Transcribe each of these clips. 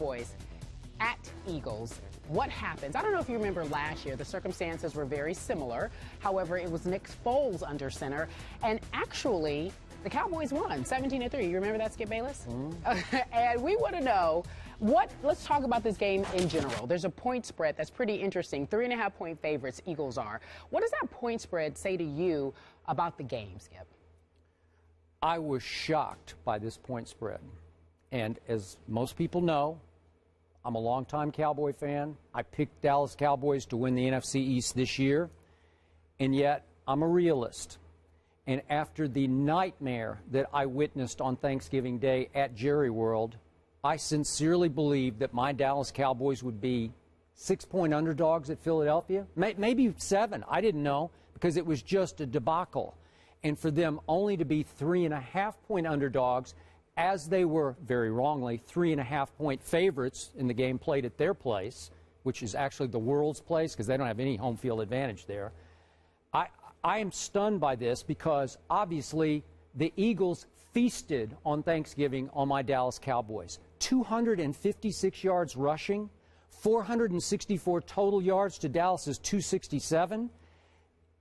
Cowboys at Eagles. What happens? I don't know if you remember last year, the circumstances were very similar. However, it was Nick Foles under center, and actually, the Cowboys won 17-3. You remember that, Skip Bayless? And we want to know let's talk about this game in general. There's a point spread that's pretty interesting. 3.5-point favorites, Eagles are. What does that point spread say to you about the game, Skip? I was shocked by this point spread. And as most people know, I'm a longtime Cowboy fan. I picked Dallas Cowboys to win the NFC East this year. And yet, I'm a realist. And after the nightmare that I witnessed on Thanksgiving Day at Jerry World, I sincerely believe that my Dallas Cowboys would be 6-point underdogs at Philadelphia. Maybe 7. I didn't know, because it was just a debacle. And for them only to be 3.5-point underdogs, as they were, very wrongly, 3.5-point favorites in the game played at their place, which is actually the world's place because they don't have any home field advantage there. I am stunned by this because, obviously, the Eagles feasted on Thanksgiving on my Dallas Cowboys. 256 yards rushing, 464 total yards to Dallas's 267.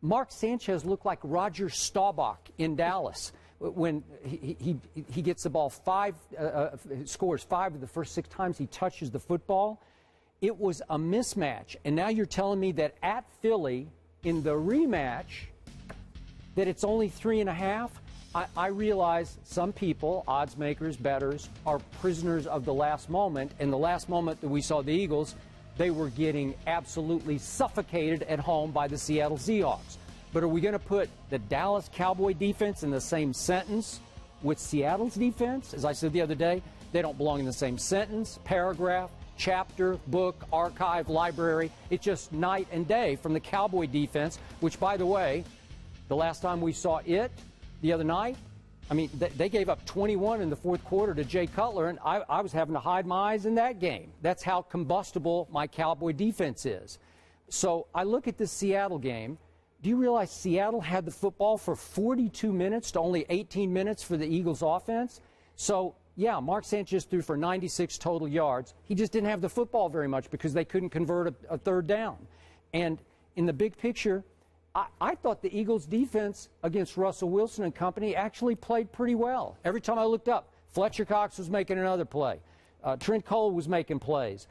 Mark Sanchez looked like Roger Staubach in Dallas when he gets the ball scores 5 of the first 6 times he touches the football. It was a mismatch. And now you're telling me that at Philly, in the rematch, that it's only 3.5? I realize some people, odds makers, bettors, are prisoners of the last moment. And the last moment that we saw the Eagles, they were getting absolutely suffocated at home by the Seattle Seahawks. But are we going to put the Dallas Cowboy defense in the same sentence with Seattle's defense? As I said the other day, they don't belong in the same sentence, paragraph, chapter, book, archive, library. It's just night and day from the Cowboy defense, which, by the way, the last time we saw it the other night, I mean, they gave up 21 in the fourth quarter to Jay Cutler, and I was having to hide my eyes in that game. That's how combustible my Cowboy defense is. So I look at this Seattle game. Do you realize Seattle had the football for 42 minutes to only 18 minutes for the Eagles offense? So, yeah, Mark Sanchez threw for 96 total yards. He just didn't have the football very much because they couldn't convert a third down. And in the big picture, I thought the Eagles' defense against Russell Wilson and company actually played pretty well. Every time I looked up, Fletcher Cox was making another play. Trent Cole was making plays.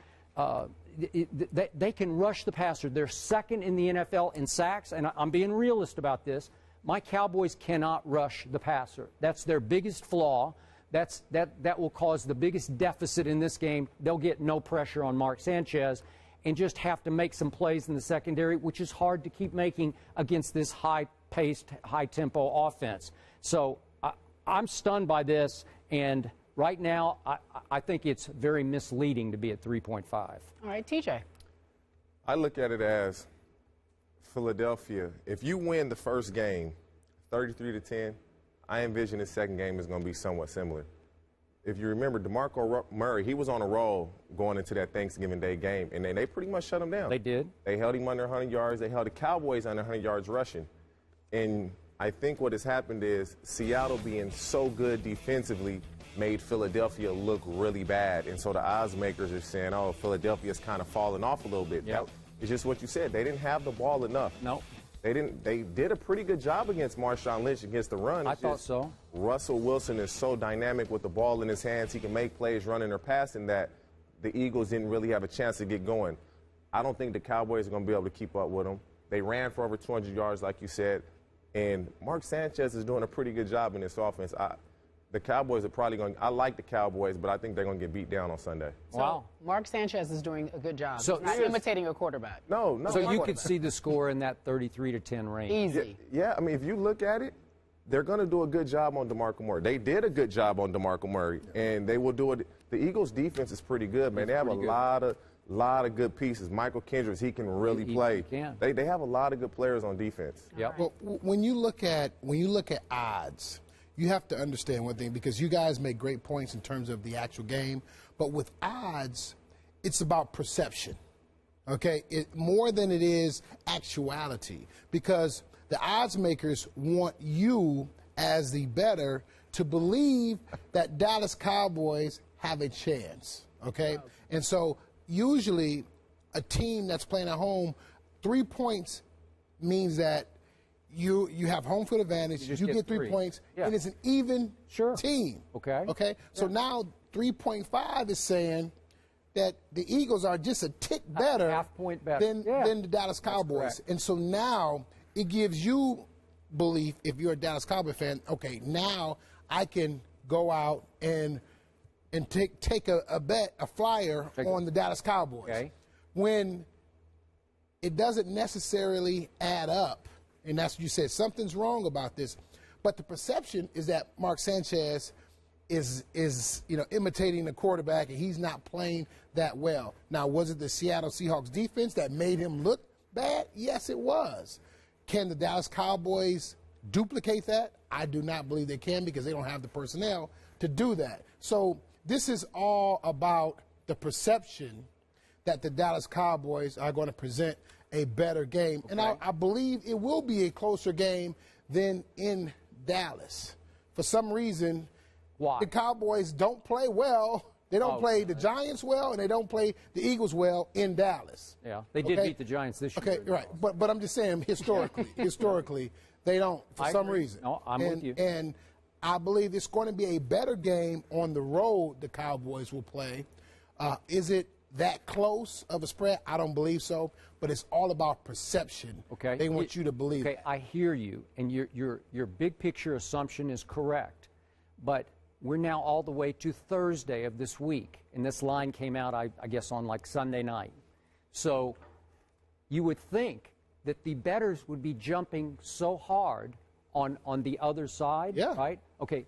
They can rush the passer. They're second in the NFL in sacks, and I'm being realist about this. My Cowboys cannot rush the passer. That's their biggest flaw. That will cause the biggest deficit in this game. They'll get no pressure on Mark Sanchez and just have to make some plays in the secondary, which is hard to keep making against this high-paced, high-tempo offense. So I'm stunned by this, and right now I think it's very misleading to be at 3.5. All right, TJ. I look at it as Philadelphia. If you win the first game 33-10, I envision the second game is going to be somewhat similar. If you remember, DeMarco Murray, he was on a roll going into that Thanksgiving Day game, and then they pretty much shut him down. They did. They held him under 100 yards. They held the Cowboys under 100 yards rushing. And I think what has happened is Seattle being so good defensively made Philadelphia look really bad. And so the odds makers are saying, oh, Philadelphia's kind of falling off a little bit. Yep. It's just what you said. They didn't have the ball enough. No. They did a pretty good job against Marshawn Lynch against the run. I thought so. Russell Wilson is so dynamic with the ball in his hands. He can make plays running or passing that the Eagles didn't really have a chance to get going. I don't think the Cowboys are going to be able to keep up with them. They ran for over 200 yards, like you said, and Mark Sanchez is doing a pretty good job in this offense. The Cowboys are probably going to – I like the Cowboys, but I think they're going to get beat down on Sunday. So wow. Mark Sanchez is doing a good job. So he's not imitating a quarterback. No. So you could see the score in that 33-10 range. Easy. Yeah, I mean, if you look at it, they're going to do a good job on DeMarco Murray. They did a good job on DeMarco Murray, and they will do it. The Eagles' defense is pretty good, man. They have a lot of good pieces. Michael Kendricks, he can really play. He can. They have a lot of good players on defense. Yep. Well, when you look at odds, you have to understand one thing, because you guys make great points in terms of the actual game, but with odds, it's about perception, okay? More than it is actuality, because the odds makers want you as the bettor to believe that Dallas Cowboys have a chance, Okay? And so usually a team that's playing at home, 3 points means that you have home field advantage, you get 3 points, and it's an even team. Okay? So now 3.5 is saying that the Eagles are just a tick better, half-point better than the Dallas Cowboys. And so now it gives you belief, if you're a Dallas Cowboy fan, okay, now I can go out and take a bet, a flyer on the Dallas Cowboys. Okay. When it doesn't necessarily add up, and that's what you said, something's wrong about this. But the perception is that Mark Sanchez is imitating the quarterback, and he's not playing that well. Now, was it the Seattle Seahawks defense that made him look bad? Yes, it was. Can the Dallas Cowboys duplicate that? I do not believe they can, because they don't have the personnel to do that. So this is all about the perception that the Dallas Cowboys are going to present a better game. And I believe it will be a closer game than in Dallas. For some reason, the Cowboys don't play well. They don't play the Giants well, and they don't play the Eagles well in Dallas. Yeah, they did beat the Giants this year. Okay, right. But I'm just saying, historically, they don't for some reason. No, I'm with you. And I believe it's going to be a better game on the road the Cowboys will play. Is it that close of a spread? I don't believe so, but it's all about perception. Okay. They want you to believe. Okay, I hear you, and your big picture assumption is correct, but we're now all the way to Thursday of this week, and this line came out, I guess, on like Sunday night. So you would think that the bettors would be jumping so hard on the other side, right? Okay,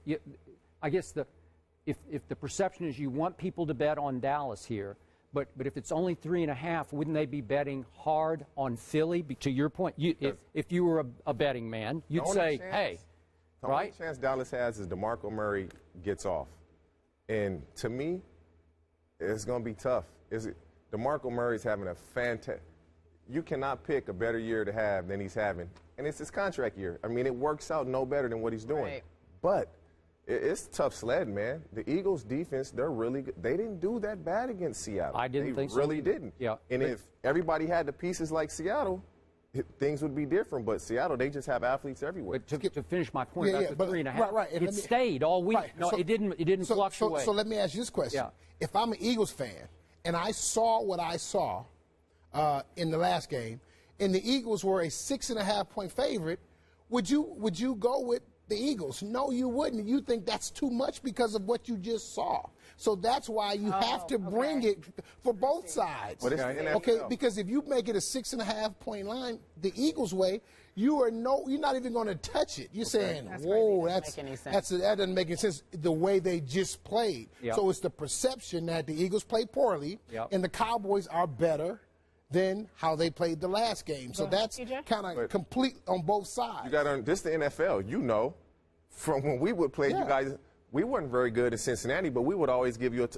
I guess if the perception is you want people to bet on Dallas here, but if it's only 3.5, wouldn't they be betting hard on Philly? To your point, if you were a betting man, you'd say, hey, the only chance Dallas has is DeMarco Murray gets off. And to me, it's going to be tough. DeMarco Murray's having a fantastic – you cannot pick a better year to have than he's having. And it's his contract year. I mean, it works out no better than what he's doing. Right. But it's tough sledding, man. The Eagles' defense, they're really good. They didn't do that bad against Seattle. I didn't think so. They really didn't. Yeah. And if everybody had the pieces like Seattle, things would be different. But Seattle, they just have athletes everywhere. But to finish my point about the 3.5, right. it stayed all week. No, it didn't fluctuate. So let me ask you this question. Yeah. If I'm an Eagles fan and I saw what I saw in the last game, and the Eagles were a 6.5-point favorite, would you go with the Eagles? No, you wouldn't. You think that's too much because of what you just saw. So that's why you have to bring it for both sides. But it's the NFL. Okay, because if you make it a 6.5-point line the Eagles way, you're not even going to touch it. You're saying, whoa, that doesn't make any sense the way they just played. Yep. So it's the perception that the Eagles played poorly and the Cowboys are better than how they played the last game. So that's kind of complete on both sides. You got to this the NFL. You know, from when we would play, you guys, we weren't very good in Cincinnati, but we would always give you a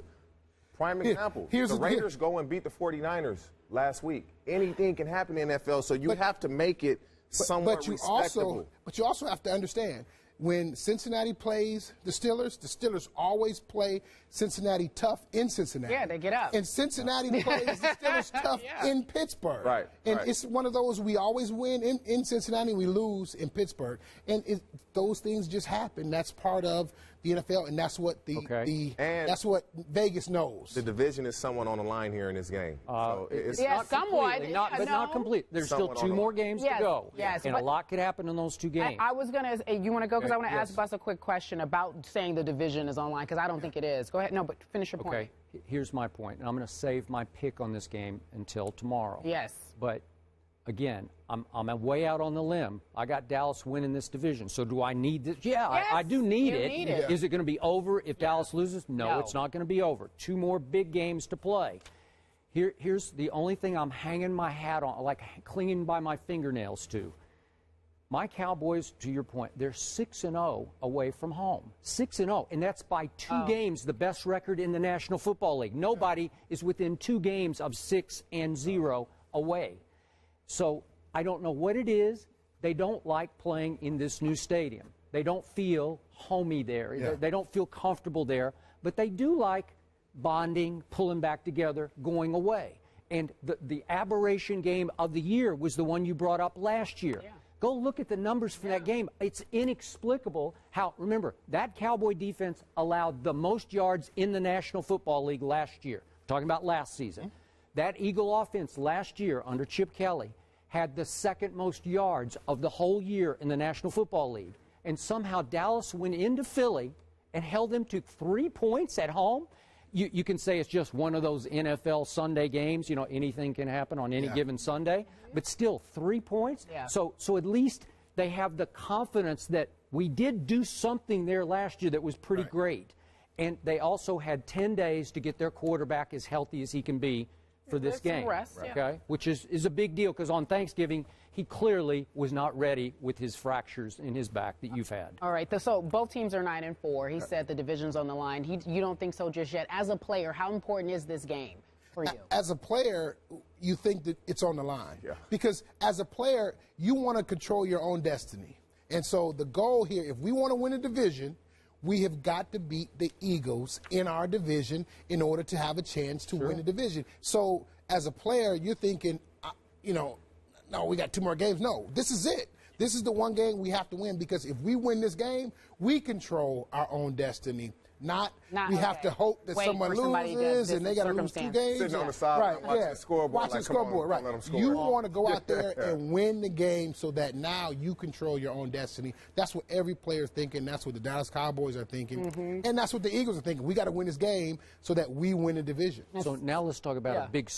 prime example. The Raiders go and beat the 49ers last week. Anything can happen in the NFL, so you have to make it somewhat respectable. But you also have to understand, when Cincinnati plays the Steelers always play Cincinnati tough in Cincinnati. Yeah, they get up. And Cincinnati plays the Steelers tough in Pittsburgh. Right. And it's one of those, we always win in Cincinnati, we lose in Pittsburgh. And those things just happen. That's part of the NFL, and that's what that's what Vegas knows. The division is somewhat on the line here in this game. So it's not somewhat. But not complete. There's still 2 more games to go. Yes, and a lot could happen in those 2 games. I was going to, you want to go? Because I want to ask Bus a quick question about saying the division is online, because I don't think it is. Go ahead. No, but finish your point. Okay, here's my point, and I'm going to save my pick on this game until tomorrow. Yes. But again, I'm way out on the limb. I got Dallas winning this division. So do I need this? Yeah, yes, I do need it. Need it. Is it going to be over if Dallas loses? No, it's not going to be over. 2 more big games to play. Here's the only thing I'm hanging my hat on, like clinging by my fingernails to. My Cowboys, to your point, they're 6-0 away from home. 6-0, and that's by 2 games, the best record in the National Football League. Nobody is within 2 games of 6-0 away. So I don't know what it is. They don't like playing in this new stadium. They don't feel homey there. They don't feel comfortable there. But they do like bonding, pulling back together, going away. And the aberration game of the year was the one you brought up last year. Yeah. Go look at the numbers for that game. It's inexplicable how, remember, that Cowboy defense allowed the most yards in the National Football League last year. Talking about last season. That Eagle offense last year under Chip Kelly had the second most yards of the whole year in the National Football League. And somehow Dallas went into Philly and held them to 3 points at home. You can say it's just one of those NFL Sunday games. You know, anything can happen on any given Sunday. But still, 3 points. Yeah. So at least they have the confidence that we did do something there last year that was pretty great. And they also had 10 days to get their quarterback as healthy as he can be for this There's some game. rest, Okay? Which is a big deal because on Thanksgiving, he clearly was not ready with his fractures in his back that you've had. All right, so both teams are 9-4. He said the division's on the line. You don't think so just yet. As a player, how important is this game for you? As a player, you think that it's on the line. Yeah. Because as a player, you want to control your own destiny. And so the goal here, if we want to win a division, we have got to beat the Eagles in our division in order to have a chance to win the division. So as a player, you're thinking, no, we got 2 more games. No, this is it. This is the one game we have to win because if we win this game, we control our own destiny. Not we have to hope that someone loses and they got to lose 2 games. Sitting on the side, watching the scoreboard. Watching the scoreboard, right. You want to go out there and win the game so that now you control your own destiny. That's what every player is thinking. That's what the Dallas Cowboys are thinking. And that's what the Eagles are thinking. We got to win this game so that we win the division. So now let's talk about a big